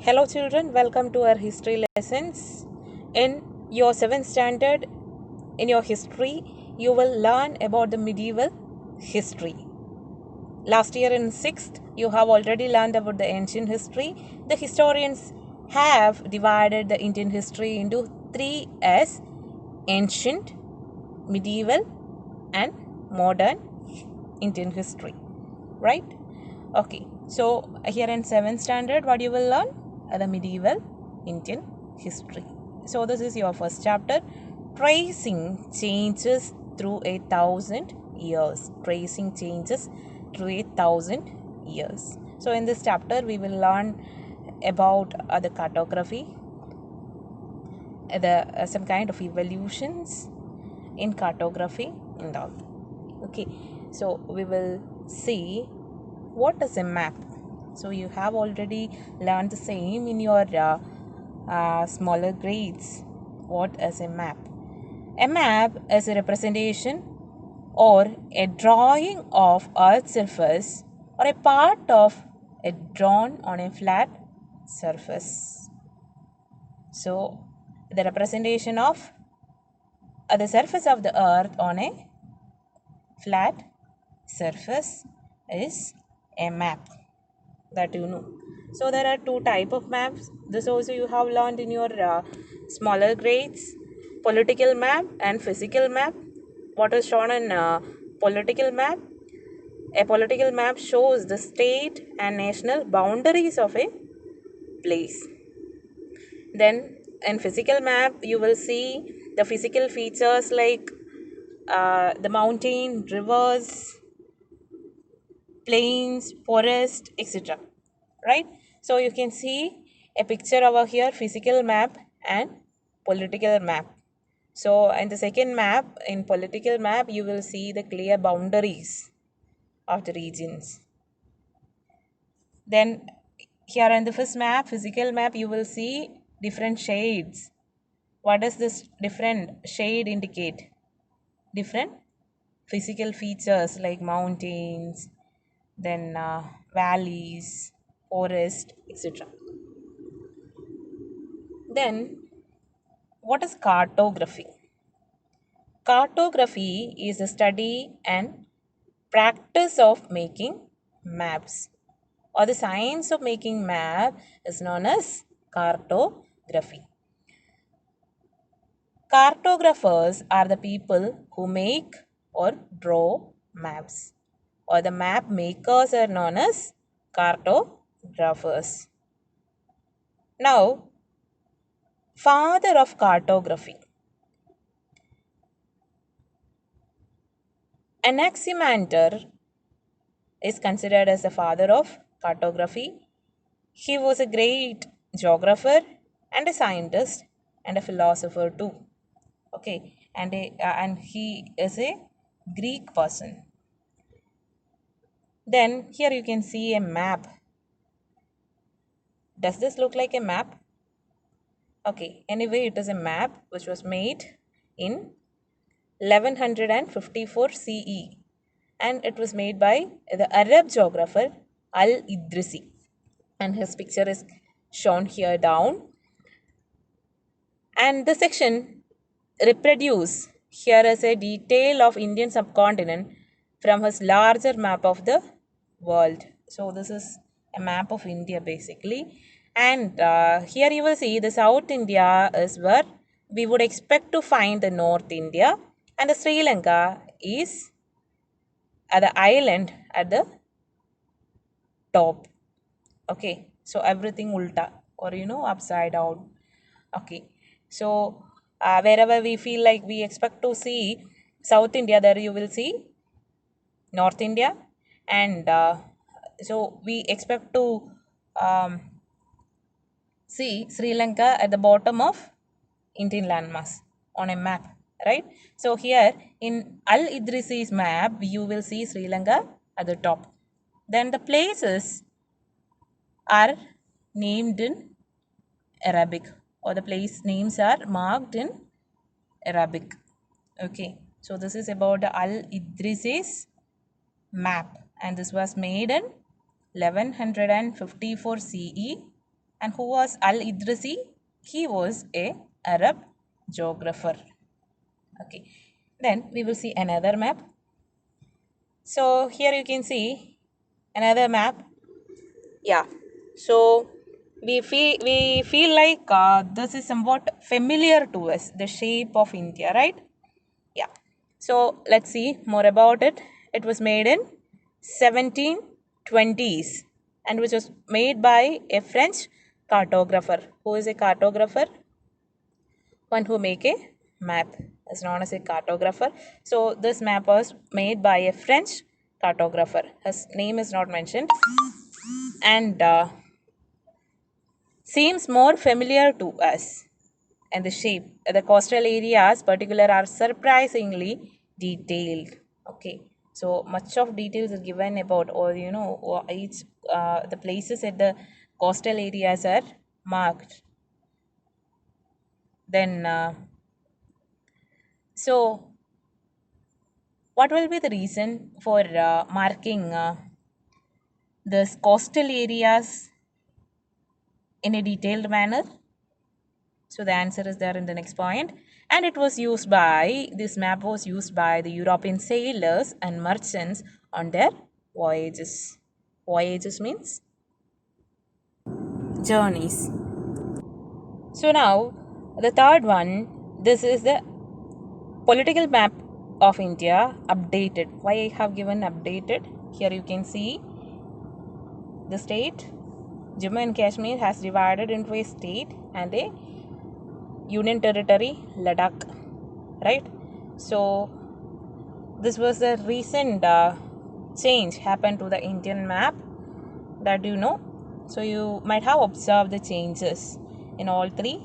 Hello children, welcome to our history lessons. In your 7th standard, in your history, you will learn about the medieval history. Last year in 6th, you have already learned about the ancient history. The historians have divided the Indian history into 3 as ancient, medieval and modern Indian history. Right? Okay, so here in 7th standard, what you will learn? The medieval Indian history. So this is your first chapter, tracing changes through 1,000 years. Tracing changes through 1,000 years. So in this chapter, we will learn about the cartography, some kind of evolutions in cartography and all. Okay, so we will see what is a map. So you have already learned the same in your smaller grades. What is a map? A map is a representation or a drawing of Earth's surface or a part of it drawn on a flat surface. So the representation of the surface of the earth on a flat surface is a map, that you know. So there are two type of maps. This also you have learned in your smaller grades: political map and physical map. What is shown in political map? A political map shows the state and national boundaries of a place. Then in physical map you will see the physical features like the mountain, rivers, plains, forest, etc. Right? So you can see a picture over here, physical map and political map. So in the second map, in political map, you will see the clear boundaries of the regions. Then here in the first map, physical map, you will see different shades. What does this different shade indicate? Different physical features like mountains, then valleys, forest, etc. Then what is cartography? Cartography is the study and practice of making maps, or the science of making map is known as cartography. Cartographers are the people who make or draw maps, or the map makers are known as cartographers. Now, father of cartography. Anaximander is considered as the father of cartography. He was a great geographer and a scientist and a philosopher too. Okay, and he is a Greek person. Then here you can see a map. Does this look like a map? Okay, anyway, it is a map which was made in 1154 CE, and it was made by the Arab geographer Al-Idrisi, and his picture is shown here down. And the section reproduce here as a detail of Indian subcontinent from his larger map of the world. So this is a map of India basically, and here you will see the South India is where we would expect to find the North India, and the Sri Lanka is at the island at the top. Okay, so everything ulta, or upside down. Okay, so wherever we feel like we expect to see South India, there you will see North India, and so we expect to um, see Sri Lanka at the bottom of Indian landmass on a map, right? So here in Al Idrisi's map, you will see Sri Lanka at the top. Then the places are named in Arabic, or the place names are marked in Arabic. Okay, so this is about the Al Idrisi's map, and this was made in 1154 CE, And who was Al-Idrisi? He was a Arab geographer. Okay, then we will see another map. So here you can see another map. Yeah, so we feel like this is somewhat familiar to us, the shape of India, right? Yeah, so let's see more about it. It was made in 1720s and which was made by a French cartographer. Who is a cartographer? One who make a map is known as a cartographer. So this map was made by a French cartographer. His name is not mentioned and seems more familiar to us. And the shape, the coastal areas particular are surprisingly detailed. Okay, so much of details are given about, or or each the places at the coastal areas are marked. Then so what will be the reason for marking this coastal areas in a detailed manner? So the answer is there in the next point. And it was used by, this map was used by the European sailors and merchants on their voyages. Voyages means journeys. So now the third one, this is the political map of India updated. Why I have given updated? Here you can see the state. Jammu and Kashmir has divided into a state and a union territory, Ladakh, right? So this was a recent change happened to the Indian map that you know. So you might have observed the changes in all three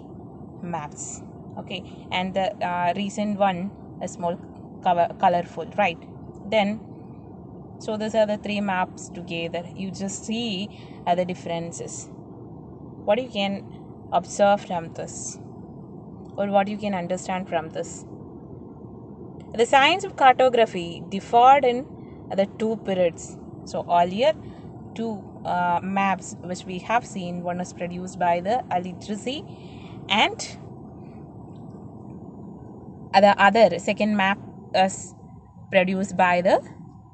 maps. Okay, and the recent one is more colorful, right? Then so these are the three maps together. You just see the differences. What you can observe from this, or what you can understand from this. The science of cartography differed in the two periods. So earlier, two maps which we have seen, one was produced by the Al-Idrisi and the other second map is produced by the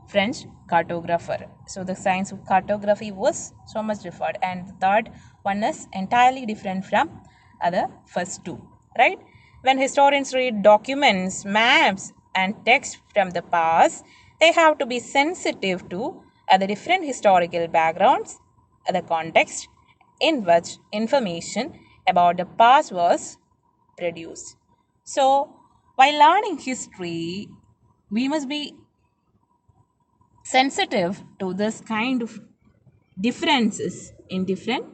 French cartographer. So the science of cartography was so much differed, and the third one is entirely different from other first two, right? When historians read documents, maps and text from the past, they have to be sensitive to the different historical backgrounds, the context in which information about the past was produced. So, while learning history, we must be sensitive to this kind of differences in different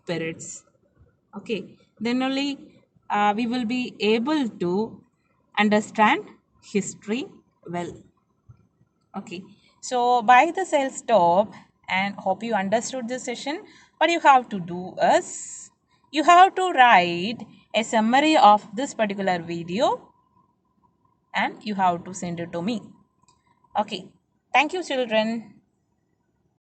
periods. Okay, then only we will be able to understand history well. Okay, so by this I'll stop and hope you understood this session. What you have to do is you have to write a summary of this particular video and you have to send it to me. Okay, thank you children.